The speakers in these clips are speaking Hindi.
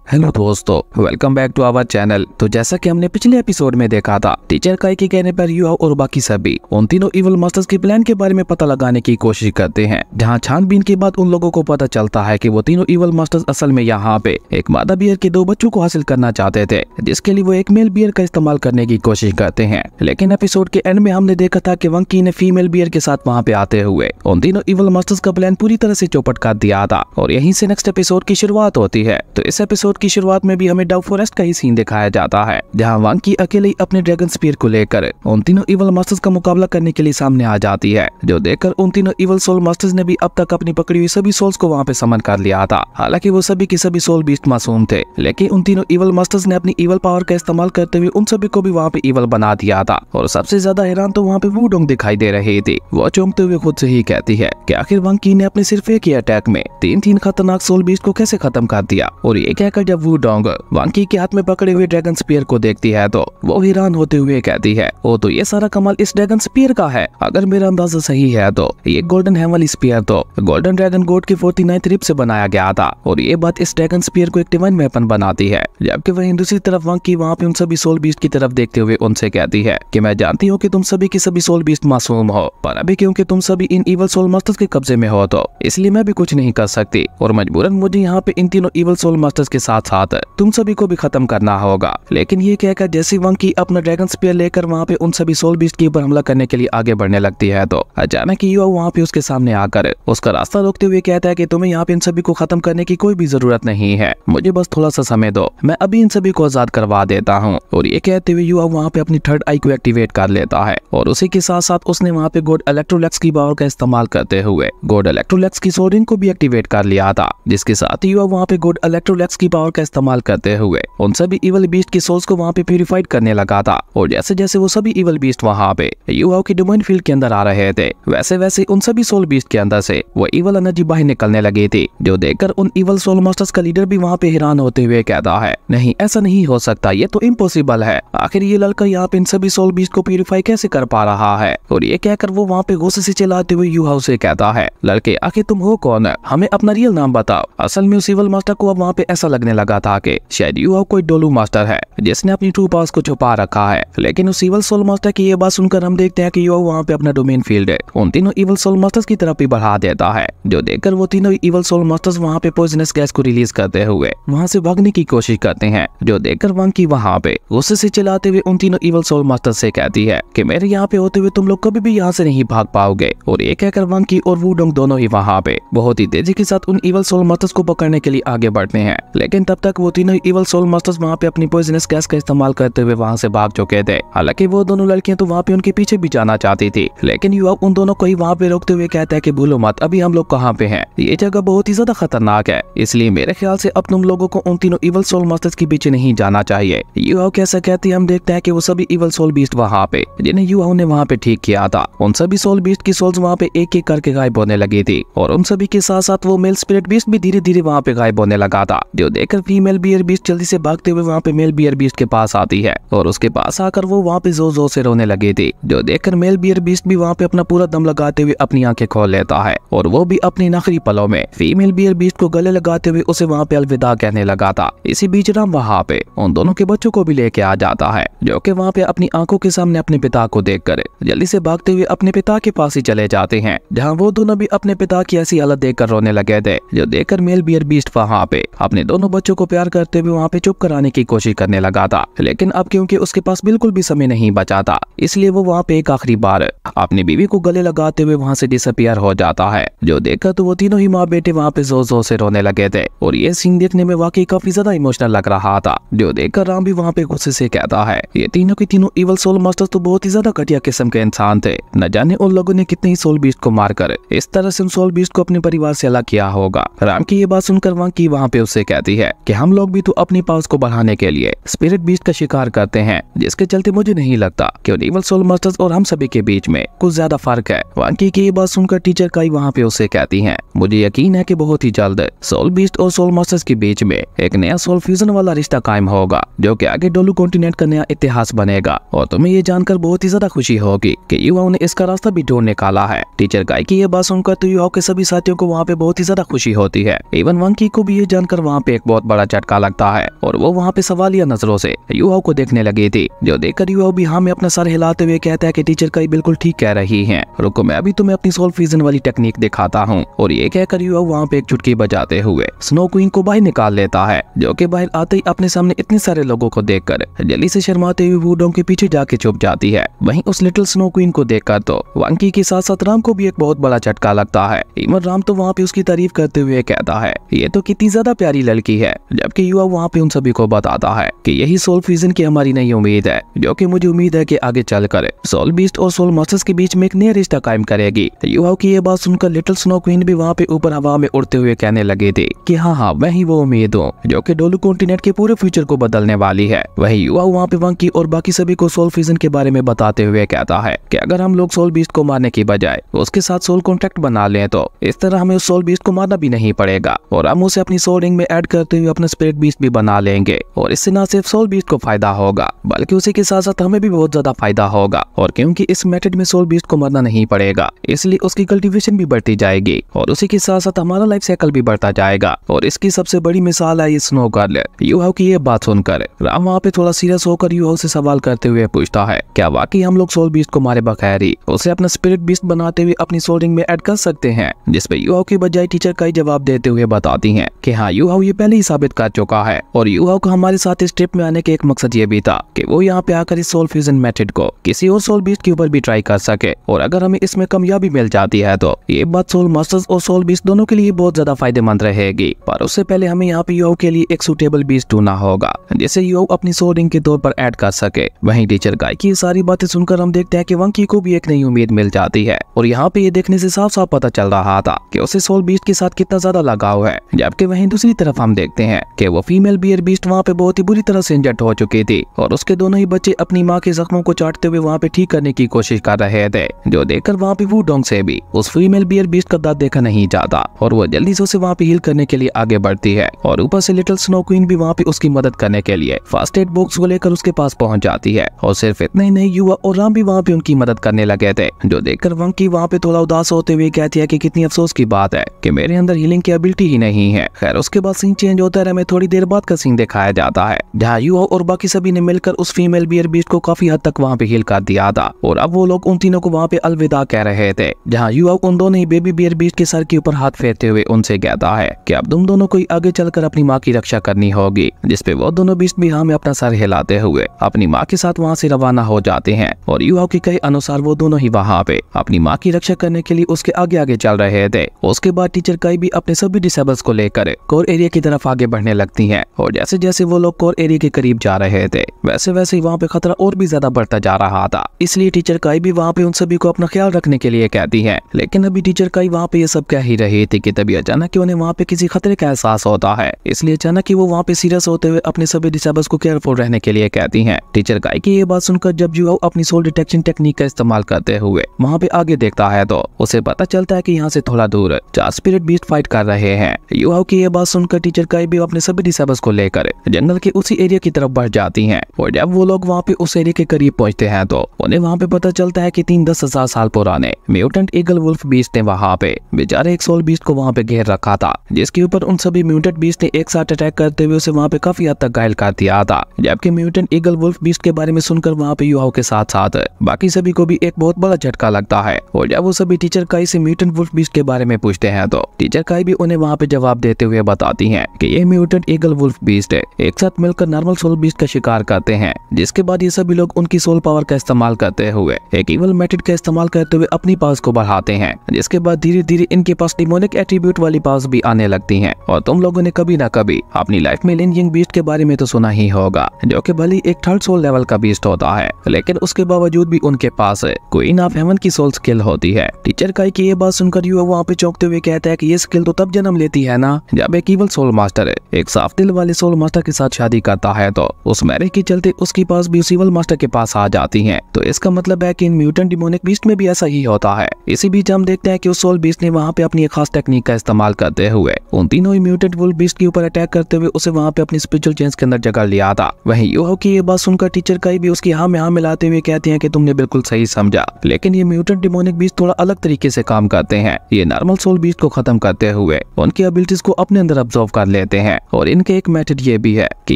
हेलो दोस्तों, welcome back to our channel. तो जैसा कि हमने पिछले एपिसोड में देखा था, टीचर काई के कहने पर युआओ और बाकी सभी उन तीनों इवल मास्टर्स के प्लान के बारे में पता लगाने की कोशिश करते हैं, जहां छानबीन के बाद उन लोगों को पता चलता है कि वो तीनों इवल मास्टर्स असल में यहाँ पे एक मादा बियर के 2 बच्चों को हासिल करना चाहते थे, जिसके लिए वो एक मेल बियर का इस्तेमाल करने की कोशिश करते हैं। लेकिन एपिसोड के एंड में हमने देखा था कि वंकी ने फीमेल बियर के साथ वहाँ पे आते हुए उन तीनों इवल मास्टर्स का प्लान पूरी तरह से चौपट कर दिया था, और यहीं से नेक्स्ट एपिसोड की शुरुआत होती है। तो इस एपिसोड की शुरुआत में भी हमें डाउ फॉरेस्ट का ही सीन दिखाया जाता है, जहां वांकी अकेले अपने ड्रैगन स्पीयर को लेकर उन तीनों इवल मास्टर्स का मुकाबला करने के लिए सामने आ जाती है, जो देखकर उन तीनों इवल सोल मास्टर्स ने भी अब तक अपनी पकड़ी हुई सभी सोल्स को वहां पे समन कर लिया था। हालांकि वो सभी के सभी सोल बीस्ट मासूम थे, लेकिन उन तीनों इवल मास्टर्स ने अपनी इवल पावर का इस्तेमाल करते हुए उन सभी को भी वहाँ पे इवल बना दिया था। और सबसे ज्यादा हैरान तो वहाँ पे वूडोंग दिखाई दे रही थी। वो चौंकते हुए खुद से ही कहती है कि आखिर वांकी ने अपने सिर्फ एक ही अटैक में 3 खतरनाक सोल बीस्ट को कैसे खत्म कर दिया। और ये कहकर जब वूडोंग वांकी के हाथ में पकड़े हुए ड्रैगन स्पीयर को देखती है तो वो हैरान होते हुए कहती है, ओ तो ये सारा कमाल इस ड्रैगन स्पीयर का है। अगर मेरा अंदाजा सही है तो ये गोल्डन हेवनली स्पीयर तो गोल्डन ड्रैगन गॉड की 49th रिब से बनाया गया था, और ये बात इस ड्रैगन स्पीयर को एक डिवाइन वेपन बनाती है। जबकि वहीं दूसरी तरफ वांकी वहाँ पे उन सभी सोल बीस्ट की तरफ देखते हुए उनसे कहती है कि मैं जानती हूँ कि तुम सभी की सभी सोल बीस्ट मासूम हो, पर अभी क्योंकि तुम सभी इन इवल सोल मास्टर्स के कब्जे में हो तो इसलिए मैं भी कुछ नहीं कर सकती, और मजबूरन मुझे यहाँ पे इन तीनों इवल सोल मास्टर्स के साथ साथ तुम सभी को भी खत्म करना होगा। लेकिन ये कहकर जैसे वांकी अपना ड्रैगन स्पीयर लेकर वहाँ पे उन सभी सोल बीस्ट के ऊपर हमला करने के लिए आगे बढ़ने लगती है तो अचानक युआओ वहाँ पे उसके सामने आकर उसका रास्ता रोकते हुए कहता है कि तुम्हें यहाँ पे इन सभी को खत्म करने की कोई भी जरूरत नहीं है, मुझे बस थोड़ा सा समय दो, मैं अभी इन सभी को आजाद करवा देता हूँ। और ये कहते हुए युआओ वहाँ पे अपनी थर्ड आई को एक्टिवेट कर लेता है, और उसी के साथ साथ उसने वहाँ पे गॉड इलेक्ट्रोलेक्स की पावर का इस्तेमाल करते हुए गॉड इलेक्ट्रोलेक्स की सोल रिंग को भी एक्टिवेट कर लिया था, जिसके साथ ही युआओ वहाँ पे गॉड इलेक्ट्रोलेक्स की पावर का इस्तेमाल करते हुए उन सभी इवल बीस्ट की सोल्स को वहाँ पे प्यूरिफाइड करने लगा था। और जैसे जैसे वो सभी इवल बीस्ट वहाँ पे युआओ की डोमेन फील्ड के अंदर आ रहे थे, वैसे वैसे उन सभी सोल बीस्ट के अंदर से वो इवल एनर्जी बाहर निकलने लगी थी, जो देखकर उन इवल सोल मास्टर्स का लीडर भी वहाँ पे हैरान होते हुए कहता है, नहीं ऐसा नहीं हो सकता, ये तो इम्पॉसिबल है। आखिर ये लड़का यहाँ पे इन सभी सोल बीस्ट को प्यूरिफाई कैसे कर पा रहा है। और ये कहकर वो वहाँ पे गुस्से से चिल्लाते हुए युआओ से कहता है, लड़के आखिर तुम हो कौन, हमें अपना रियल नाम बताओ। असल में उस इवल मास्टर को अब वहाँ पे ऐसा लगने लगा था कि शायद युआओ कोई डोलू मास्टर है जिसने अपनी ट्रू पावर्स को छुपा रखा है। लेकिन उस इवल सोल मास्टर की ये बात सुनकर हम देखते हैं कि युआओ वहाँ पे अपना डोमेन फील्ड उन तीनों इवल सोल मास्टर्स की तरफ भी बढ़ा देता है, जो देखकर वो तीनों इवल सोल मास्टर्स वहाँ पे पॉइजनस गैस को रिलीज करते हुए वहाँ से भागने की कोशिश करते हैं, जो देखकर वांकी वहाँ पे गुस्से से चिल्लाते हुए उन तीनों इवल सोल मास्टर्स से कहती है कि मेरे यहाँ पे होते हुए तुम लोग कभी भी यहाँ से नहीं भाग पाओगे। और ये कहकर वांकी और वूडोंग दोनों ही वहाँ पे बहुत ही तेजी के साथ उन इवल सोल मास्टर्स को पकड़ने के लिए आगे बढ़ते हैं। लेकिन तब तक वो तीनों इवल सोल मास्टर्स वहाँ पे अपनी पॉइजनस गैस का इस्तेमाल करते हुए वहाँ से भाग चुके थे। हालांकि वो दोनों लड़कियां तो वहाँ पे उनके पीछे भी जाना चाहती थी, लेकिन युआओ उन दोनों को ही वहाँ पे रोकते हुए कहता है कि भूलो मत, अभी हम लोग कहाँ पे हैं, ये जगह बहुत ही ज्यादा खतरनाक है, इसलिए मेरे ख्याल से अब तुम लोगों को उन तीनों इवल सोल मास्टर्स के पीछे नहीं जाना चाहिए। युआओ कैसा कहती हम देखते हैं कि वो सभी इवल सोल बीस्ट वहाँ पे जिन्हें युआओ ने वहाँ पे ठीक किया था, उन सभी सोल बीस्ट की सोल्स वहाँ पे एक एक करके गायब होने लगी थी, और उन सभी के साथ साथ वो मेल स्पिरिट बीस्ट भी धीरे धीरे वहाँ पे गायब होने लगा था, जो देखकर फीमेल बियर बीस्ट जल्दी से भागते हुए वहाँ पे मेल बियर बीस्ट के पास आती है, और उसके पास आकर वो वहाँ पे जोर जोर से रोने लगी थी, जो देखकर मेल बियर बीस्ट भी वहाँ पे अपना पूरा दम लगाते हुए अपनी आंखें खोल लेता है, और वो भी अपनी आखिरी पलों में फीमेल बियर बीस्ट को गले लगाते हुए उसे वहाँ पे अलविदा कहने लगा था। इसी बीच राम वहाँ पे उन दोनों के बच्चों को भी लेके आ जाता है, जो कि वहाँ पे अपनी आंखों के सामने अपने पिता को देखकर जल्दी से भागते हुए अपने पिता के पास ही चले जाते हैं, जहाँ वो दोनों भी अपने पिता की ऐसी हालत देखकर रोने लगे थे, जो देखकर मेल बियर बीस्ट वहाँ पे अपने दोनों बच्चों को प्यार करते हुए वहाँ पे चुप कराने की कोशिश करने लगा था। लेकिन अब क्योंकि उसके पास बिल्कुल भी समय नहीं बचा था, इसलिए वो वहाँ पे एक आखिरी बार अपनी बीवी को गले लगाते हुए वहाँ से डिसअपियर हो जाता है, जो देखकर तो वो तीनों ही माँ बेटे वहाँ पे जोर जोर से रोने लगे थे। और ये सीन देखने में वाकई काफी ज्यादा इमोशनल लग रहा था, जो देखकर राम भी वहाँ पे गुस्से से कहता है, ये तीनों के तीनों इवल सोल मास्टर्स तो बहुत ही ज्यादा घटिया किस्म के इंसान थे, न जाने उन लोगों ने कितने ही सोल बीस्ट को मारकर इस तरह से उन सोल बीस्ट को अपने परिवार से अलग किया होगा। राम की ये बात सुनकर वांकी वहाँ पे उससे कहती है कि हम लोग भी तो अपनी पावर्स को बढ़ाने के लिए स्पिरिट बीस्ट का शिकार करते हैं, जिसके चलते मुझे नहीं लगता कि उन इवल सोल मास्टर्स और हम सभी के बीच में कुछ ज्यादा फर्क है। वांकी की ये बात सुनकर टीचर काई वहाँ पे उससे कहती है, मुझे यकीन है कि बहुत ही जल्द सोल बीस्ट और सोल मास्टर्स के बीच में एक नया सोल फ्यूजन वाला रिश्ता कायम होगा, जो कि आगे डोलू कॉन्टिनेंट का नया इतिहास बनेगा। और तुम्हें ये जानकर बहुत ही ज्यादा खुशी होगी कि युवाओं ने इसका रास्ता भी ढूंढ निकाला है। टीचर काई की ये बात सुनकर तो युवाओं के सभी साथियों को वहाँ पे बहुत ही ज्यादा खुशी होती है। इवन वांकी को भी ये जानकर वहाँ पे एक बहुत बड़ा झटका लगता है और वो वहाँ पे सवालिया नजरों से युहाओ को देखने लगी थी, जो देखकर युहाओ भी हाँ में अपना सर हिलाते हुए कहता है कि टीचर काई बिल्कुल ठीक कह रही हैं, रुको मैं अभी तुम्हें अपनी सोल फ्रीजन वाली टेक्निक दिखाता हूँ। और ये कहकर युहाओ वहाँ पे एक चुटकी बजाते हुए स्नो क्वीन को बाहर निकाल लेता है, जो कि बाहर आते ही अपने सामने इतने सारे लोगों को देखकर जल्दी से शर्माते हुए वुडोंग के पीछे जाके छुप जाती है। वहीं उस लिटिल स्नो क्वीन को देखकर तो वांकी के साथ साथ राम को भी एक बहुत बड़ा झटका लगता है। इवन राम तो वहाँ पे उसकी तारीफ करते हुए कहता है ये तो कितनी ज्यादा प्यारी लड़की है, जबकि युवा वहाँ पे उन सभी को बताता है कि यही सोल फ्रीजन की हमारी नई उम्मीद है, जो कि मुझे उम्मीद है कि आगे चलकर सोल बीस्ट और सोल मास्टर्स के बीच में एक नया रिश्ता कायम करेगी। युवा की ये बात सुनकर लिटिल स्नो क्वीन भी वहाँ पे ऊपर हवा में उड़ते हुए कहने लगे थे कि हाँ मैं ही वो उम्मीद हूँ जो कि डोलू कॉन्टिनेंट के पूरे फ्यूचर को बदलने वाली है। वही युवा वहाँ पे वांकी और बाकी सभी को सोल फ्रीजन के बारे में बताते हुए कहता है कि अगर हम लोग सोल बीस्ट को मारने की बजाय उसके साथ सोल कॉन्ट्रैक्ट बना लें तो इस तरह हमें उस सोल बीस्ट को मारना भी नहीं पड़ेगा और हम उसे अपनी सोल रिंग में ऐड करते हुए अपना स्पिरिट बीस्ट भी बना लेंगे और इससे न सिर्फ सोल बीस्ट को फायदा होगा बल्कि उसी के साथ साथ हमें भी बहुत ज्यादा फायदा होगा। और क्योंकि इस मेथड में सोल बीस्ट को मरना नहीं पड़ेगा इसलिए उसकी कल्टीवेशन भी बढ़ती जाएगी और उसी के साथ साथ हमारा लाइफ साइकिल भी बढ़ता जाएगा। और इसकी सबसे बड़ी मिसाल है ये स्नो गर्ल। युहाओ की ये बात सुनकर राम वहाँ पे थोड़ा सीरियस होकर युहाओ से सवाल करते हुए पूछता है क्या वाकई हम लोग सोल बीस्ट को मारे बगैर ही उसे अपना स्पिरिट बीस्ट बनाते हुए अपनी सोल रिंग में ऐड कर सकते हैं। जिसपे युहाओ की बजाय टीचर काई जवाब देते हुए बताती हैं कि हाँ युहाओ ये पहले ही साबित कर चुका है और युहाओ को हमारे साथ इस ट्रिप में आने के एक मकसद ये भी था कि वो यहाँ पे आकर इस सोल फ्यूजन मेथड को किसी और सोल बीस्ट के ऊपर भी ट्राई कर सके और अगर हमें इसमें कामयाबी मिल जाती है तो ये बात सोल मास्टर्स और सोल बीस्ट दोनों के लिए बहुत ज्यादा फायदेमंद रहेगी। पर उससे पहले हमें यहाँ पे युहाओ के लिए एक सूटेबल बीस्ट ढूंढना होगा जिसे युहाओ अपनी सोल रिंग के तौर पर ऐड कर सके। वहीं टीचर काई की सारी बातें सुनकर हम देखते हैं कि वांकी को भी एक नई उम्मीद मिल जाती है और यहाँ पे ये देखने से साफ साफ पता चल रहा था कि उसे सोल बीस्ट के साथ कितना ज्यादा लगाव है। जबकि वहीं दूसरी तरफ हम देखते हैं कि वो फीमेल बियर बीस्ट वहाँ पे बहुत ही बुरी तरह से इंजर्ड हो चुकी थी और उसके दोनों ही बच्चे अपनी माँ के जख्मों को चाटते हुए वहाँ पे ठीक करने की कोशिश कर रहे थे, जो देखकर वहाँ पे वुडोंग से भी उस फीमेल बियर बीस्ट का दर्द देखा नहीं जाता और वो जल्दी से उसे वहाँ पे हील करने के लिए आगे बढ़ती है। और ऊपर से लिटिल स्नो क्वीन भी वहाँ पे उसकी मदद करने के लिए फर्स्ट एड बॉक्स को लेकर उसके पास पहुंच जाती है। और सिर्फ इतना ही नहीं युवा और राम भी वहाँ पे उनकी मदद करने लगे थे, जो देखकर वांकी वहाँ पे थोड़ा उदास होते हुए कहती है कि कितनी अफसोस की बात है कि मेरे अंदर हीलिंग की एबिलिटी ही नहीं है। खैर उसके बाद सीन चेंज होता है, हमें थोड़ी देर बाद का सीन दिखाया जाता है जहाँ युवा और बाकी सभी ने मिलकर उस फीमेल बियर बीस्ट को काफी हद तक वहाँ पे हील कर दिया था और अब वो लोग उन तीनों को वहाँ पे अलविदा कह रहे थे। जहाँ युवा उन दोनों ही बेबी बियर बीस्ट के सर के ऊपर हाथ फेरते हुए उनसे कहता है कि अब तुम दोनों को आगे चलकर अपनी माँ की रक्षा करनी होगी। जिसपे वो दोनों बीस्ट भी हाँ में अपना सर हिलाते हुए अपनी माँ के साथ वहाँ से रवाना हो जाते हैं और युवा के कहे अनुसार वो दोनों ही वहाँ पे अपनी माँ की रक्षा करने के लिए उसके आगे आगे चल रहे थे। उसके बाद टीचर काई भी अपने सभी डिसेबल्स को लेकर कोर एरिया की तरफ आगे बढ़ने लगती हैं और जैसे जैसे वो लोग कोर एरिया के करीब जा रहे थे वैसे वैसे वहाँ पे खतरा और भी ज्यादा बढ़ता जा रहा था। इसलिए टीचर काई भी वहाँ पे उन सभी को अपना ख्याल रखने के लिए कहती है। लेकिन अभी टीचर काई वहाँ पे ये सब कह ही रही थी कि तभी अचानक कि उन्हें वहाँ पे किसी खतरे का एहसास होता है। इसलिए अचानक कि वो वहाँ पे सीरियस होते हुए अपने सभी डिसेबल्स को केयरफुल रहने के लिए कहती हैं। टीचर काई की ये बात सुनकर जब युवा अपनी सोल डिटेक्शन टेक्निक का इस्तेमाल करते हुए वहाँ पे आगे देखता है तो उसे पता चलता है कि यहाँ से थोड़ा दूर 4 स्पिरिट बीस्ट फाइट कर रहे हैं। युवा की ये बात सुनकर टीचर काई भी अपने सभी डिसेबल्स को लेकर जंगल के उसी एरिया की तरफ बढ़ जाती हैं और जब वो लोग वहाँ पे उस एरिया के करीब पहुँचते हैं तो उन्हें वहाँ पे पता चलता है कि 10,000 साल पुराने म्यूटेंट ईगल वुल्फ बीस्ट ने वहाँ पे बेचारे एक सोल बीस्ट को वहाँ पे घेर रखा था, जिसके ऊपर उन सभी म्यूटेंट बीस्ट ने एक साथ अटैक करते हुए उसे वहाँ पे काफी हद तक घायल कर दिया था। जबकि म्यूटेंट ईगल वुल्फ बीस्ट के बारे में सुनकर वहाँ पे युवाओं के साथ साथ बाकी सभी को भी एक बहुत बड़ा झटका लगता है और जब वो सभी टीचर काई से म्यूटेंट वुल्फ बीस्ट के बारे में पूछते हैं तो टीचर काई भी उन्हें वहाँ पे जवाब देते हुए बताती है कि ये म्यूटेंट ईगल वुल्फ बीस्ट एक साथ मिलकर नॉर्मल सोल बीस्ट का शिकार करते हैं। जिसके बाद ये सभी लोग उनकी सोल पावर का इस्तेमाल करते हुए एक इवल मेथड का इस्तेमाल करते हुए अपनी पावर्स को बढ़ाते हैं। जिसके बाद धीरे धीरे इनके पास डिमोनिक एट्रीब्यूट वाली पावर्स भी आने लगती हैं। और तुम लोगों ने कभी ना कभी अपनी लाइफ में लिन यंग बीस्ट के बारे में तो सुना ही होगा, जो कि भले एक 3rd सोल लेवल का बीस्ट होता है, लेकिन उसके बावजूद भी उनके पास क्वीन ऑफ हेवन की सोल स्किल होती है। टीचर काई की ये बात सुनकर युवा वहाँ पे चौंकते हुए कहता है कि ये स्किल तो तब जन्म लेती है ना जब एक इवल सोल मास्टर एक साफ दिल वाले सोल मास्टर के साथ शादी करता है तो उस मैरिज के चलते उसके पास भी उस इवल मास्टर के पास आ जाती हैं। तो इसका मतलब है कि इन म्यूटेंट डिमोनिक बीस्ट में भी ऐसा ही होता है। इसी बीच हम देखते हैं कि उस सोल बीस्ट ने वहाँ पे अपनी एक खास टेक्निक का इस्तेमाल करते हुए उन तीनों ही म्यूटेंट वुल्फ बीस्ट के ऊपर अटैक करते हुए उसे वहाँ पे अपनी स्पिरिचुअल चेंज के अंदर जगह लिया था। वहीं युवा की ये बात सुनकर टीचर काई भी उसकी हाँ में हाँ मिलाते हुए कहते हैं कि तुमने बिल्कुल सही समझा, लेकिन ये म्यूटेंट डिमोनिक बीस्ट थोड़ा अलग तरीके से काम करते हैं। ये नॉर्मल सोल बीस्ट को खत्म करते हुए उनकी एबिलिटीज को अपने अंदर अब्सॉर्ब कर लेते देते हैं। और इनके एक मेथड ये भी है कि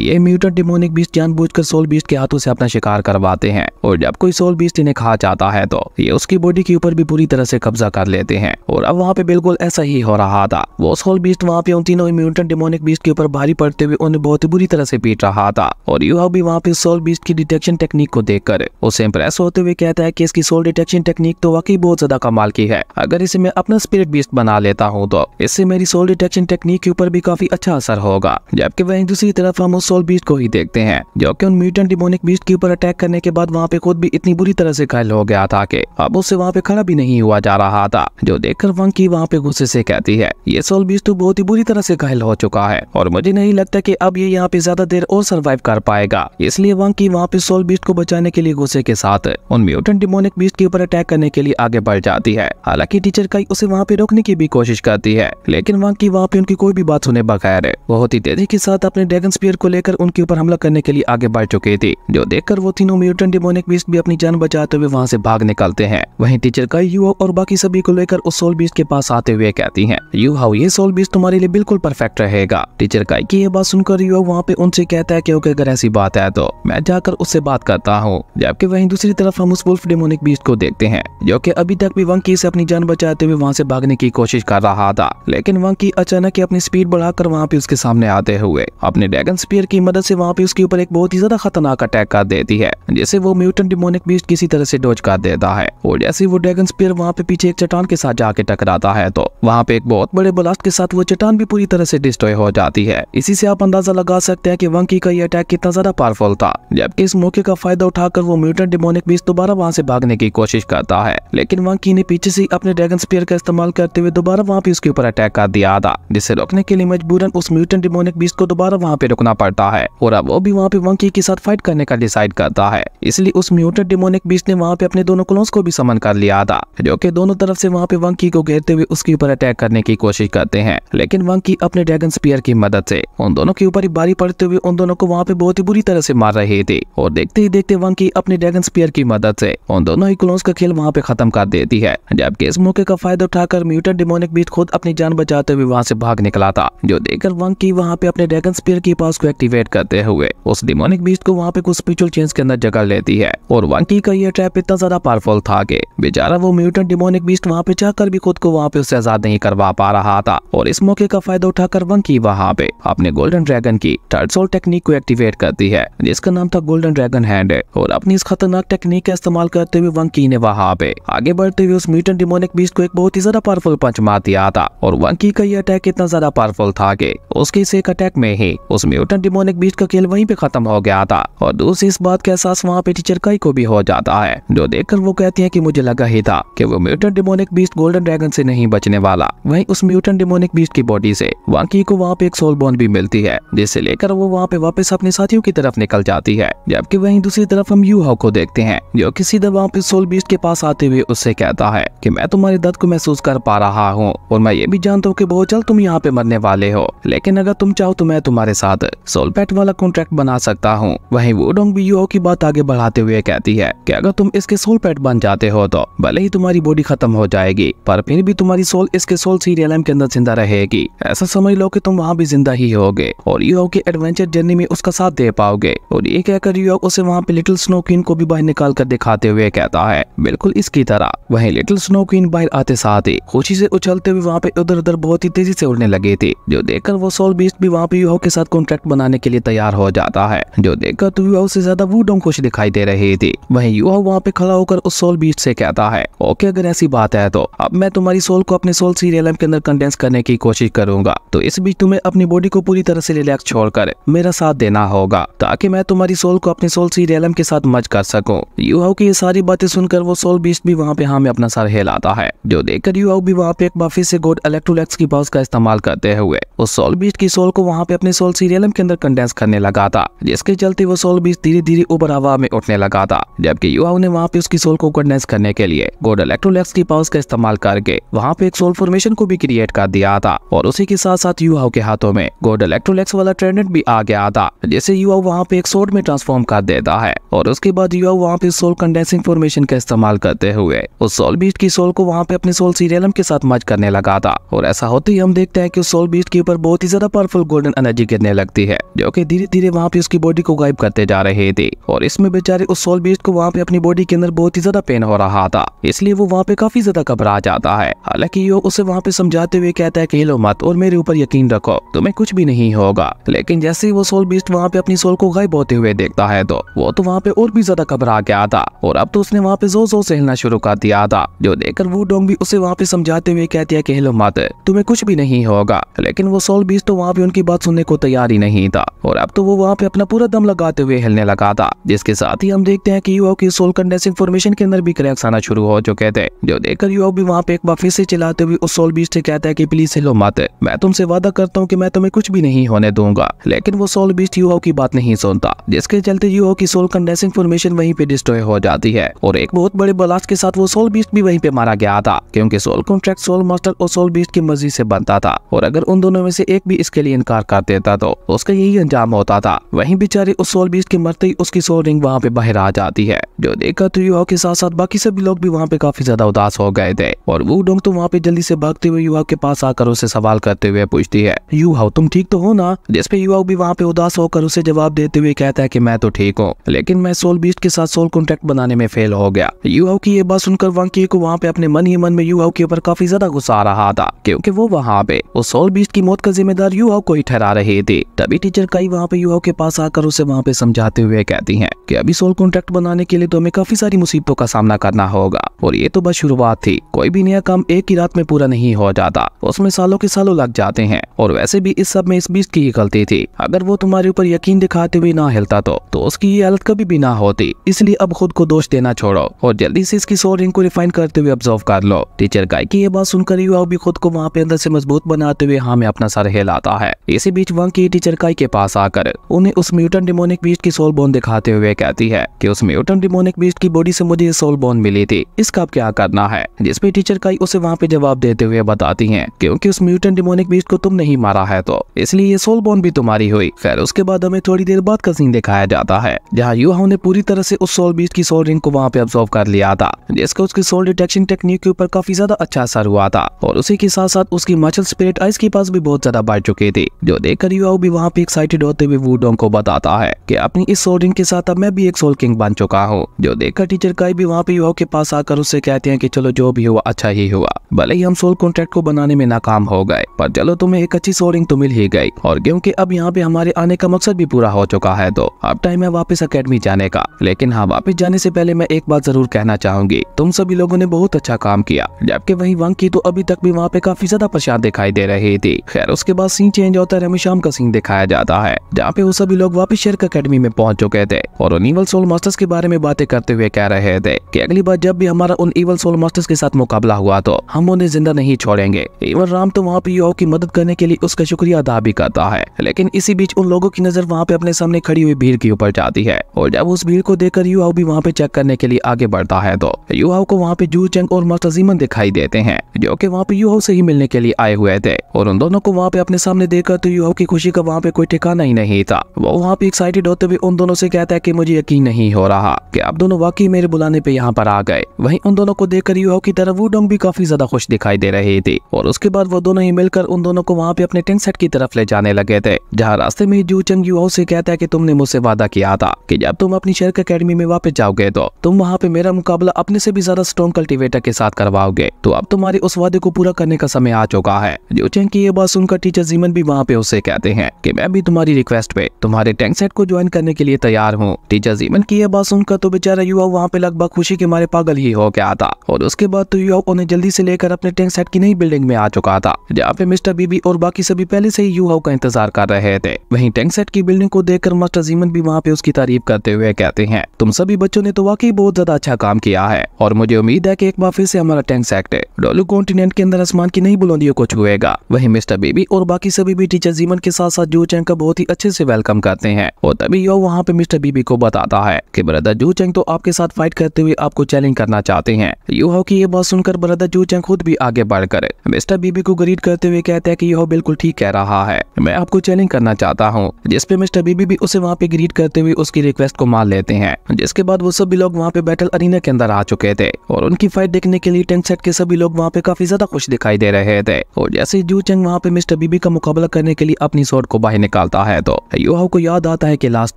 ये म्यूटेंट डेमोनिक बीस्ट जानबूझकर सोल बीस्ट के हाथों से अपना शिकार करवाते हैं, और जब कोई सोल बीस्ट इन्हें खा जाता है तो ये उसकी बॉडी के ऊपर भी पूरी तरह से कब्जा कर लेते हैं। और अब वहाँ पे बिल्कुल ऐसा ही हो रहा था। वो सोल बीस्ट वहाँ पे उन तीनों म्यूटेंट डेमोनिक बीस्ट के ऊपर भारी पड़ते हुए उन्हें बहुत बुरी तरह से पीट रहा था। और यू भी वहाँ पे सोल बीस्ट की डिटेक्शन टेक्निक को देखकर उससे इंप्रेस होते हुए कहता है कि इसकी सोल डिटेक्शन टेक्निक तो वाकई बहुत ज्यादा कमाल की है। अगर इसे मैं अपना स्पिरिट बीस्ट बना लेता हूँ तो इससे मेरी सोल डिटेक्शन टेक्निक के ऊपर भी काफी अच्छा असर होगा। जबकि वहीं दूसरी तरफ हम उस सोल बीस्ट को ही देखते हैं जो कि उन म्यूटेंट डेमोनिक बीस्ट के ऊपर अटैक करने के बाद वहाँ पे खुद भी इतनी बुरी तरह से घायल हो गया था कि अब उससे वहाँ पे खड़ा भी नहीं हुआ जा रहा था। जो देखकर वंकी वहाँ पे गुस्से से कहती है ये सोल बीस्ट तो बहुत ही बुरी तरह से घायल हो चुका है और मुझे नहीं लगता कि अब ये यहाँ पे ज्यादा देर और सर्वाइव कर पाएगा। इसलिए वंकी वहाँ पे सोल बीस्ट को बचाने के लिए गुस्से के साथ उन म्यूटेंट डेमोनिक बीस्ट के ऊपर अटैक करने के लिए आगे बढ़ जाती है। हालांकि टीचर काई उसे वहाँ पे रोकने की भी कोशिश करती है, लेकिन वंकी वहाँ पे उनकी कोई भी बात सुने बगैर बहुत ही तेजी के साथ अपने ड्रैगन स्पीयर को लेकर उनके ऊपर हमला करने के लिए आगे बढ़ चुकी थी। जो देखकर वो तीनों म्यूटेंट डेमोनिक बीस्ट भी अपनी जान बचाते हुए वहाँ से भाग निकलते हैं। वहीं टीचर काई यू और बाकी सभी को लेकर उस सोल बीस्ट के पास आते हुए कहती हैं यू हाउ ये सोल बीस्ट तुम्हारे लिए बिल्कुल परफेक्ट रहेगा। टीचर काई की ये बात सुनकर यू वहाँ पे उनसे कहता है कि ओके अगर ऐसी बात है तो मैं जाकर उससे बात करता हूँ। जबकि वहीं दूसरी तरफ हम उस वुल्फ डेमोनिक बीस्ट को देखते हैं जो कि अभी तक भी वंकी से अपनी जान बचाते हुए वहाँ से भागने की कोशिश कर रहा था, लेकिन वंकी अचानक अपनी स्पीड बढ़ाकर वहाँ पे उसके सामने आते हुए अपने ड्रैगन स्पीयर की मदद से वहाँ पे उसके ऊपर एक बहुत ही ज्यादा खतरनाक अटैक कर देती है, जिसे वो म्यूटेंट डेमोनिक बीस्ट किसी तरह से डॉज कर देता है। और जैसे वो ड्रैगन स्पीयर वहाँ पे पीछे एक चट्टान के साथ जाके टकराता है तो वहाँ पे एक बहुत बड़े ब्लास्ट के साथ वो चट्टान भी पूरी तरह से डिस्ट्रॉय हो जाती है। इसी से आप अंदाजा लगा सकते हैं कि वंकी का ये अटैक कितना ज्यादा पावरफुल था। जबकि इस मौके का फायदा उठाकर वो म्यूटेंट डेमोनिक बीस्ट दोबारा वहाँ से भागने की कोशिश करता है, लेकिन वंकी ने पीछे से अपने ड्रैगन स्पीयर का इस्तेमाल करते हुए दोबारा वहाँ पे उसके ऊपर अटैक कर दिया था, जिसे रोकने के लिए मजबूरन उस म्यूटेंट डेमोनिक बीस्ट को दोबारा वहाँ पे रुकना पड़ता है। और अब वो भी वहाँ पे वंकी के साथ फाइट करने का डिसाइड करता है। इसलिए उस म्यूटेंट डेमोनिक बीस्ट ने वहाँ पे अपने दोनों क्लोन्स को भी समन कर लिया था, जो कि दोनों तरफ से वहाँ पे वंकी को घेरते हुए उसके ऊपर अटैक करने की कोशिश करते हैं। लेकिन वंकी अपने ड्रैगन स्पीयर की मदद से उन दोनों के ऊपर ही भारी पड़ते हुए उन दोनों को वहाँ पे बहुत ही बुरी तरह से मार रहे थे। और देखते ही देखते वंकी अपने ड्रैगन स्पीयर की मदद से उन दोनों ही क्लोन्स का खेल वहाँ पे खत्म कर देती है। जबकि इस मौके का फायदा उठाकर म्यूटेंट डेमोनिक बीस्ट खुद अपनी जान बचाते हुए वहाँ से भाग निकला था। जो देखकर वंकी वहाँ पे अपने ड्रैगन स्पीयर की पास को एक्टिवेट करते हुए उस डेमोनिक बीस्ट को वहाँ पे कुछ स्पिरिचुअल चेंज के अंदर जगह लेती है। और वंकी का ये ट्रैप इतना ज्यादा पावरफुल था कि बेचारा वो म्यूटेंट डेमोनिक बीस्ट वहाँ पे चाहकर भी खुद को वहाँ पे उससे आजाद नहीं करवा पा रहा था। और इस मौके का फायदा उठाकर वंकी वहाँ पे अपने गोल्डन ड्रैगन की थर्ड सोल टेक्निक को एक्टिवेट करती है, जिसका नाम था गोल्डन ड्रैगन हैंड। और अपनी इस खतरनाक टेक्निक का इस्तेमाल करते हुए वंकी ने वहाँ पे आगे बढ़ते हुए उस म्यूटेंट डेमोनिक बीस्ट को एक बहुत ही ज्यादा पावरफुल पंच मार दिया था। और वंकी का ये अटैक इतना ज्यादा पावरफुल था कि उसके इस एक अटैक में ही उस म्यूटेंट डेमोनिक बीस्ट का खेल वहीं पे खत्म हो गया था। और दूसरी इस बात का एहसास वहाँ पे टीचर काई को भी हो जाता है, जो देखकर वो कहती है कि मुझे लगा ही था कि वो mutant demonic beast golden dragon से नहीं बचने वाला। वहीं उस म्यूटेंट डेमोनिक बीस्ट की बॉडी से वंकी को वहाँ पे एक सोल बोन भी मिलती है, जिसे लेकर वो वहाँ पे वापस अपने साथियों की तरफ निकल जाती है। जबकि वहीं दूसरी तरफ हम यू हाउ को देखते हैं, जो कि सीधा वहाँ पे सोल बीस्ट के पास आते हुए उससे कहता है कि मैं तुम्हारे दर्द को महसूस कर पा रहा हूँ और मैं ये भी जानता हूँ कि बहुत जल्द तुम यहाँ पे मरने वाले हो, लेकिन अगर तुम चाहो तो मैं तुम्हारे साथ सोल पेट वाला कॉन्ट्रैक्ट बना सकता हूँ। वहीं वुडोंग भी यू हाउ की बात आगे बढ़ाते हुए कहती है कि अगर तुम इसके सोल पेट बन जाते हो तो भले ही तुम्हारी बॉडी खत्म हो जाएगी, पर फिर भी तुम्हारी सोल इसके सोल सीरियल के अंदर जिंदा रहेगी। ऐसा समझ लो कि तुम वहाँ भी जिंदा ही होगे और यू हाउ के एडवेंचर जर्नी में उसका साथ दे पाओगे। और ये कहकर यू हाउ उसे वहाँ पे लिटिल स्नो क्वीन को भी बाहर निकाल कर दिखाते हुए कहता है बिल्कुल इसकी तरह। वहीं लिटिल स्नो क्वीन बाहर आते साथ ही खुशी से उछलते हुए वहाँ पे उधर उधर बहुत ही तेजी से उड़ने लगे थे, जो देखकर वो सोल बीस्ट भी वहाँ पे यू हाउ के साथ कॉन्ट्रैक्ट बनाने के लिए तैयार हो जाता है। जो देखकर तो यू हाउ से ज्यादा वुडोंग खुश दिखाई दे रही थी। वहीं यू हाउ वहाँ पे खड़ा होकर उस सोल बीस्ट से कहता है ओके अगर ऐसी बात है तो अब मैं तुम्हारी सोल को अपने सोल सीरियल के अंदर कंडेंस करने की कोशिश करूंगा, तो इस बीच तुम्हें अपनी बॉडी को पूरी तरह से रिलैक्स छोड़कर मेरा साथ देना होगा ताकि मैं तुम्हारी सोल को अपने सोल सीरियल के साथ मर्ज कर सकूं। यू हाउ की ये सारी बातें सुनकर वो सोल बीस्ट भी वहाँ पे हाँ में अपना सर हिलाता है, जो देखकर यू हाउ भी वहाँ पे एक बार फिर से गॉड इलेक्ट्रोलेक्स की पावर्स का इस्तेमाल करते हुए उस सोल बीस्ट की सोल को वहाँ पे अपने सोल सीरियल के अंदर कंडेंस करने लगा था, जिसके चलते वो सोल बीस्ट धीरे धीरे ऊपर हवा में उठने लगा था। जबकि यू हाउ ने वहाँ पे उसकी सोल को कंडेंस करने के लिए गॉड इलेक्ट्रोलेक्स की पावर्स का इस्तेमाल करके वहाँ पे एक सोल फॉर्मेशन को भी क्रिएट कर दिया था। और उसी के साथ साथ यू हाउ के हाथों में गॉड इलेक्ट्रोलेक्स वाला ट्राइडेंट भी आ गया था, जिसे यू हाउ वहाँ पे एक सोर्ड में ट्रांसफॉर्म कर देता है। और उसके बाद यू हाउ वहाँ पे सोल कंडेंसिंग फॉर्मेशन का इस्तेमाल करते हुए उस सोल बीस्ट की सोल को वहाँ पे अपने सोल सीरियल के साथ मर्ज करने लगा था। और ऐसा होते ही हम देखते हैं कि उस सोल बीस्ट के ऊपर बहुत बहुत ही ज्यादा पावरफुल गोल्डन एनर्जी गिरने लगती है, जो कि धीरे धीरे वहाँ पे उसकी बॉडी को गायब करते जा रहे थे। और इसमें बेचारे उस सोल बीस्ट को वहाँ पे अपनी बॉडी के अंदर बहुत ही ज्यादा पेन हो रहा था, इसलिए वो वहाँ पे काफी ज्यादा घबरा जाता है। हालांकि यो उसे वहाँ पे समझाते हुए कहता है कि हिलो मत और मेरे ऊपर यकीन रखो, तुम्हें कुछ भी नहीं होगा। लेकिन जैसे ही वो सोल बीस्ट वहाँ पे अपनी सोल को गायब होते हुए देखता है तो वो तो वहाँ पे और भी ज्यादा घबरा गया था, और अब तो उसने वहाँ पे जोर जोर से हिलना शुरू कर दिया था, जो देखकर वुडोंग भी उसे वहाँ पे समझाते हुए कहती है कि हिलो मत, तुम्हें कुछ भी नहीं होगा। लेकिन वो सोल बीस्ट तो वहाँ पे उनकी बात सुनने को तैयार ही नहीं था, और अब तो वो वहाँ पे अपना पूरा दम लगाते हुए हिलने लगा था, जिसके साथ ही हम देखते हैं कि युवा की सोल कंडेंसिंग फॉर्मेशन के अंदर भी क्रैक्स आना शुरू हो चुके थे, जो देखकर युवा भी वहाँ पे एक बार फिर से चिल्लाते हुए उस सोल बीस्ट से कहता है कि प्लीज हिलो मत, मैं तुमसे वादा करता हूँ कि मैं तुम्हें कुछ भी नहीं होने दूंगा। लेकिन वो सोल बीस्ट युवा की बात नहीं सुनता, जिसके चलते युवा की सोल कंडेंसिंग फॉर्मेशन वहीं पे डिस्ट्रॉय हो जाती है, और एक बहुत बड़े ब्लास्ट के साथ वो सोल बीस्ट भी वहीं पे मारा गया था, क्योंकि सोल कॉन्ट्रैक्ट सोल मास्टर और सोल बीस्ट की मर्जी से बनता था, और अगर उन दोनों में से एक भी इसके लिए इनकार कर देता तो उसका यही अंजाम होता था। वहीं बेचारे उस सोल बीस्ट के मरते ही उसकी सोल रिंग वहाँ पे बाहर आ जाती है, जो देखकर तो युवा के साथ साथ बाकी सभी लोग भी वहाँ पे काफी ज्यादा उदास हो गए थे। और वुडोंग तो वहाँ पे जल्दी से भागते हुए युवा के पास आकर उसे सवाल करते हुए पूछती है, युवा तुम ठीक तो हो ना? जिसपे युवा भी वहाँ पे उदास होकर उसे जवाब देते हुए कहता है कि मैं तो ठीक हूँ, लेकिन मैं सोल बीस्ट के साथ सोल कॉन्ट्रैक्ट बनाने में फेल हो गया। युवा की ये बात सुनकर वांग की को वहाँ पे अपने मन ही मन में युवा के ऊपर काफी ज्यादा गुस्सा आ रहा था, क्योंकि वो वहाँ पे उस सोल बीस्ट की मौत का जिम्मेदार युवा को ही ठहरा रही थी। तभी टीचर काई वहाँ पे युवा के पास आकर उसे वहाँ पे समझाते हुए कहती हैं कि अभी सोल कॉन्ट्रैक्ट बनाने के लिए तो हमें काफी सारी मुसीबतों का सामना करना होगा, और ये तो बस शुरुआत थी। कोई भी नया काम एक ही रात में पूरा नहीं हो जाता, उसमें सालों के सालों लग जाते हैं, और वैसे भी इस सब में इस बीस्ट की ही गलती थी। अगर वो तुम्हारे ऊपर यकीन दिखाते हुए ना हिलता तो उसकी ये हालत कभी भी ना होती। इसलिए अब खुद को दोष देना छोड़ो और जल्दी से इसकी सोल रिंग को रिफाइन करते हुए ऑब्जर्व कर लो। टीचर काई की ये बात सुनकर युवा भी खुद को वहाँ पे अंदर से मजबूत बनाते हुए हाँ में अपना सर हिलाता है। इसी बीच वांग की टीचर काई के पास आकर उन्हें उस म्यूटेंट डिमोनिक बीस्ट की सोल बोन दिखाते हुए कहती है कि उस म्यूटेंट डिमोनिक बीस्ट की बॉडी से मुझे सोल बोन मिली थी, इसका अब क्या करना है? जिसपे टीचर काई उसे वहाँ पे जवाब देते हुए बताती हैं क्योंकि उस म्यूटेंट डिमोनिक बीस्ट को तुम नहीं मारा है तो इसलिए ये सोल बोन भी तुम्हारी हुई। खैर उसके बाद हमें थोड़ी देर बाद का सीन दिखाया जाता है, जहाँ युवा ने पूरी तरह से उस सोल बीस्ट की सोल रिंग को वहाँ पे ऑब्जर्व कर लिया था, जिसका उसकी सोल डिटेक्शन टेक्निक के ऊपर काफी ज्यादा अच्छा असर हुआ था, और उसी के साथ साथ उसकी मार्शल स्पिरिट आइस के पास भी बहुत ज्यादा बढ़ चुकी थी, जो देखकर युवा भी वहाँ पे एक्साइटेड होते हुए वुडोंग को बताता है कि अपनी इस सोल रिंग के साथ अब मैं भी एक सोल किंग बन चुका हूँ। जो देखकर टीचर काई भी वहाँ पे युवा के पास आकर उससे कहते हैं कि चलो जो भी हुआ अच्छा ही हुआ, भले ही हम सोल कॉन्ट्रैक्ट को बनाने में नाकाम हो गए, पर चलो तुम्हें एक अच्छी सोल रिंग तो मिल ही गई, और क्योंकि अब यहाँ पे हमारे आने का मकसद भी पूरा हो चुका है तो अब टाइम है वापस अकेडमी जाने का। लेकिन हाँ, वापस जाने से पहले मैं एक बात जरूर कहना चाहूंगी, तुम सभी लोगों ने बहुत अच्छा काम किया। जबकि वही वांग की तो अभी तक भी वहाँ पे काफी ज्यादा परेशान दिखाई दे रही थी। खैर उसके बाद सीन चेंज होता है, हमें शाम का सीन दिखाया जाता है, जहाँ पे वो सभी लोग वापस शेरक अकेडमी में पहुंच चुके थे और उन इवल सोल मास्टर्स के बारे में बातें करते हुए कह रहे थे कि अगली बार जब भी हमारा उन इवल सोल मास्टर्स के साथ मुकाबला हुआ तो हम उन्हें जिंदा नहीं छोड़ेंगे। इवन राम तो वहाँ पे युवा की मदद करने के लिए उसका शुक्रिया अदा भी करता है। लेकिन इसी बीच उन लोगों की नजर वहाँ पे अपने सामने खड़ी हुई भीड़ के ऊपर जाती है, और जब उस भीड़ को देखकर युवा भी वहाँ पे चेक करने के लिए आगे बढ़ता है तो युवा को वहाँ पे जू चंग और मास्टर जीमन दिखाई देते हैं, जो कि वहाँ पे युवा से ही मिलने के लिए आए हुए थे, और उन दोनों को वहाँ पे अपने सामने देखकर तो युवा की खुशी का वहाँ पे कोई ठिकाना ही नहीं था। वो वहाँ पे एक्साइटेड होते हुए उन दोनों से कहता है कि मुझे यकीन नहीं हो रहा कि आप दोनों वाकई मेरे बुलाने पे यहाँ पर आ गए। वहीं उन दोनों को देखकर युवा की तरफ वुडोंग भी काफी ज्यादा खुश दिखाई दे रही थी, और उसके बाद वो दोनों ही मिलकर उन दोनों को वहाँ पे अपने टेंट सेट की तरफ ले जाने लगे थे, जहाँ रास्ते में जू चंग युवा से कहता है कि तुमने मुझसे वादा किया था कि जब तुम अपनी शेरक अकेडमी में वापस जाओगे तो तुम वहाँ पे मेरा मुकाबला अपने से भी ज्यादा स्ट्रॉन्ग कल्टीवेटर के साथ करवाओगे, तो अब तुम्हारे उस वादे को पूरा करने का समय आ चुका है। जू चंग की ये बात सुनकर टीचर जीमन भी वहाँ पे उससे कहते हैं कि मैं भी तुम्हारी रिक्वेस्ट पे तुम्हारे टैंक सेट को ज्वाइन करने के लिए तैयार हूँ। टीचर जीमन की ये बात सुनकर तो बेचारा युवा वहाँ पे लगभग खुशी के मारे पागल ही हो गया था, और उसके बाद तो युवा उन्हें जल्दी से लेकर अपने टैंक सेट की नई बिल्डिंग में आ चुका था, जहाँ पे मिस्टर बीबी और बाकी सभी पहले से ही युवा का इंतजार कर रहे थे। वहीं टैंक सेट की बिल्डिंग को देखकर मास्टर जीमन भी वहाँ पे उसकी तारीफ करते हुए कहते हैं तुम सभी बच्चों ने तो वाकई बहुत ज्यादा अच्छा काम किया है, और मुझे उम्मीद है कि एक बार फिर से हमारा टैंक सेट डोलू कॉन्टिनेंट के अंदर आसमान की नई बुलंदियों को छुएगा। वहीं मिस्टर बीबी और बाकी सभी भी टीचर जीमन के साथ साथ जू चंग का बहुत ही अच्छे से वेलकम करते हैं, और तभी यो वहाँ पे मिस्टर बीबी को बताता है कि ब्रदर जू चंग तो आपके साथ फाइट करते हुए आपको चैलेंज करना चाहते हैं। यो की ये बात सुनकर ब्रदर जू चंग खुद भी आगे बढ़कर मिस्टर बीबी को ग्रीट करते हुए कहते हैं कि यो बिल्कुल ठीक कह रहा है, मैं आपको चैलेंज करना चाहता हूँ। जिसपे मिस्टर बीबी भी उसे वहाँ पे ग्रीट करते हुए उसकी रिक्वेस्ट को मान लेते हैं। जिसके बाद वो सभी लोग वहाँ पे बैटल अरीना के अंदर आ चुके थे, और उनकी फाइट देखने के लिए टैंक सेट के सभी लोग वहाँ पे काफी ज्यादा खुश दिखाई दे रहे थे। और जैसे जू चंग वहाँ पे मिस्टर बीबी बीबी का मुकाबला करने के लिए अपनी स्वॉर्ड को बाहर निकालता है तो युहाओ को याद आता है कि लास्ट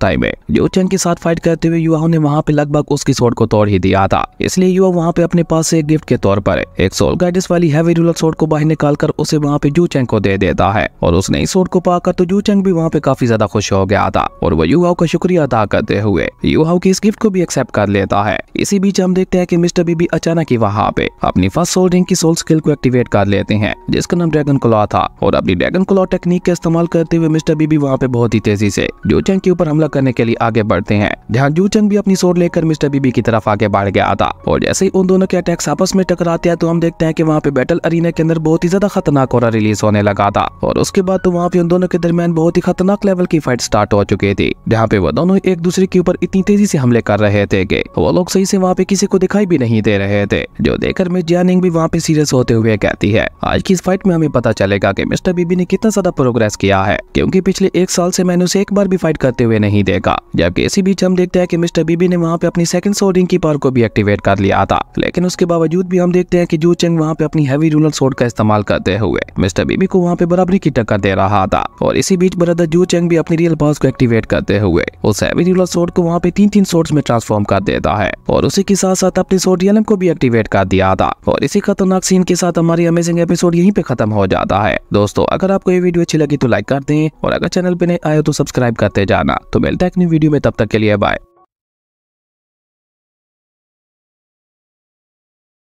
टाइम में जू चेंग के साथ फाइट करते हुए युहाओ ने वहाँ पे लगभग उसकी स्वॉर्ड को तोड़ ही दिया था। इसलिए युहाओ वहाँ पे अपने पास से एक गिफ्ट के तौर पर एक सोल गाइडेंस वाली हैवी रूलर स्वॉर्ड को बाहर निकालकर उसे वहाँ पे जू चेंग को दे देता है और उसने इस स्वॉर्ड को पाकर तो जू चेंग भी वहाँ पे काफी ज्यादा खुश हो गया था और वो युहाओ का शुक्रिया अदा करते हुए युहाओ की इस गिफ्ट को भी एक्सेप्ट कर लेता है। इसी बीच हम देखते हैं कि मिस्टर बीबी अचानक ही वहाँ पे अपनी फर्स्ट सोल रिंग की सोल स्किल को एक्टिवेट कर लेते हैं जिसका नाम ड्रैगन क्लॉ था और अपनी ड्रैगन क्लॉ टेक्निक का इस्तेमाल करते हुए मिस्टर बीबी वहाँ पे बहुत ही तेजी से जू चेंग के ऊपर हमला करने के लिए आगे बढ़ते हैं, जहाँ जू चेंग भी अपनी सोर्ड लेकर मिस्टर बीबी की तरफ आगे बढ़ गया था। और जैसे ही उन दोनों के अटैक्स आपस में टकराते हैं तो हम देखते हैं कि वहाँ पे बैटल अरीना के अंदर बहुत ही ज्यादा खतरनाक ऑरा रिलीज होने लगा था और उसके बाद तो वहाँ पे उन दोनों के दरमियान बहुत ही खतरनाक लेवल की फाइट स्टार्ट हो चुकी थी, जहाँ पे वो दोनों एक दूसरे के ऊपर इतनी तेजी से हमले कर रहे थे कि वो लोग सही से वहाँ पे किसी को दिखाई भी नहीं दे रहे थे, जो देखकर मिस जियानिंग भी वहाँ पे सीरियस होते हुए कहती है आज की इस फाइट में हमें पता चलेगा कि मिस्टर बीबी ने कितना ज्यादा प्रोग्रेस किया है, क्योंकि पिछले 1 साल से मैंने उसे एक बार भी फाइट करते हुए नहीं देखा। जबकि इसी बीच हम देखते हैं कि मिस्टर बीबी ने वहाँ पे अपनी सेकंड सोर्ड रिंग की पावर को भी एक्टिवेट कर लिया था, लेकिन उसके बावजूद भी हम देखते हैं कि जू चेंग वहाँ पे अपनी हैवी रूलर सोर्ड का इस्तेमाल करते हुए मिस्टर बीबी को वहाँ पे बराबरी की टक्कर दे रहा था। और इसी बीच ब्रदर जू चेंग भी अपनी रियल पावर्स को एक्टिवेट करते हुए उस हैवी रूलर सोर्ड को वहाँ पे 3-3 सोर्ड्स में ट्रांसफॉर्म कर देता है और उसी के साथ साथ अपनी सोर्ड रियलम को भी एक्टिवेट कर दिया था। और इसी खतरनाक सीन के साथ हमारी अमेजिंग एपिसोड यहीं पे खत्म हो जाता है। दोस्तों अगर आपको ये वीडियो अच्छी लगी तो लाइक कर दें और अगर चैनल पे नए आए तो सब्सक्राइब करते जाना। तो मिलते हैं एक नई वीडियो में, तब तक के लिए बाय।